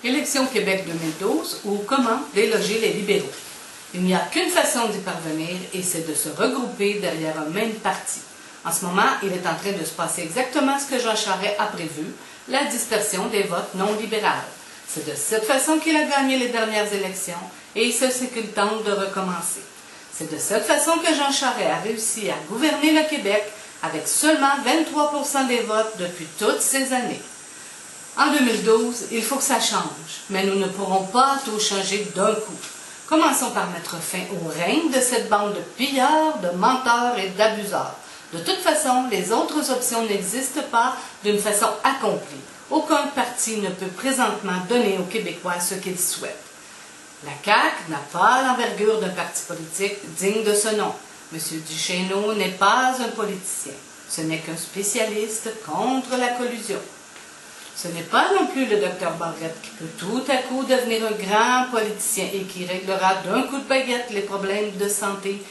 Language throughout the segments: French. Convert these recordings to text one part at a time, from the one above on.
Élection Québec 2012 ou comment déloger les libéraux. Il n'y a qu'une façon d'y parvenir et c'est de se regrouper derrière un même parti. En ce moment, il est en train de se passer exactement ce que Jean Charest a prévu, la dispersion des votes non libéraux. C'est de cette façon qu'il a gagné les dernières élections et c'est ce qu'il tente de recommencer. C'est de cette façon que Jean Charest a réussi à gouverner le Québec avec seulement 23% des votes depuis toutes ces années. En 2012, il faut que ça change, mais nous ne pourrons pas tout changer d'un coup. Commençons par mettre fin au règne de cette bande de pilleurs, de menteurs et d'abuseurs. De toute façon, les autres options n'existent pas d'une façon accomplie. Aucun parti ne peut présentement donner aux Québécois ce qu'ils souhaitent. La CAQ n'a pas l'envergure d'un parti politique digne de ce nom. M. Duchesneau n'est pas un politicien. Ce n'est qu'un spécialiste contre la collusion. Ce n'est pas non plus le Dr Barrette qui peut tout à coup devenir un grand politicien et qui réglera d'un coup de baguette les problèmes de santé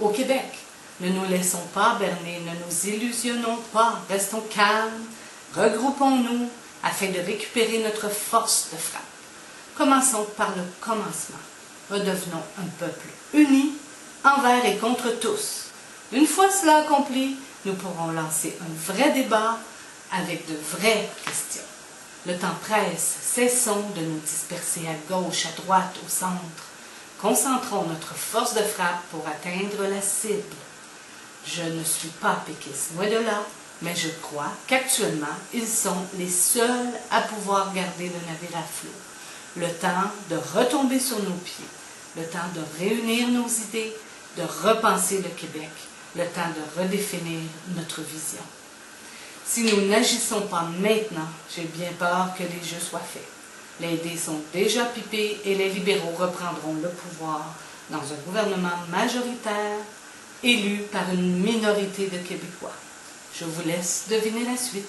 au Québec. Ne nous laissons pas berner, ne nous illusionnons pas, restons calmes, regroupons-nous afin de récupérer notre force de frappe. Commençons par le commencement. Redevenons un peuple uni, envers et contre tous. Une fois cela accompli, nous pourrons lancer un vrai débat avec de vraies questions. Le temps presse, cessons de nous disperser à gauche, à droite, au centre. Concentrons notre force de frappe pour atteindre la cible. Je ne suis pas péquiste, loin de là, mais je crois qu'actuellement, ils sont les seuls à pouvoir garder le navire à flot. Le temps de retomber sur nos pieds, le temps de réunir nos idées, de repenser le Québec, le temps de redéfinir notre vision. Si nous n'agissons pas maintenant, j'ai bien peur que les jeux soient faits. Les dés sont déjà pipés et les libéraux reprendront le pouvoir dans un gouvernement majoritaire élu par une minorité de Québécois. Je vous laisse deviner la suite.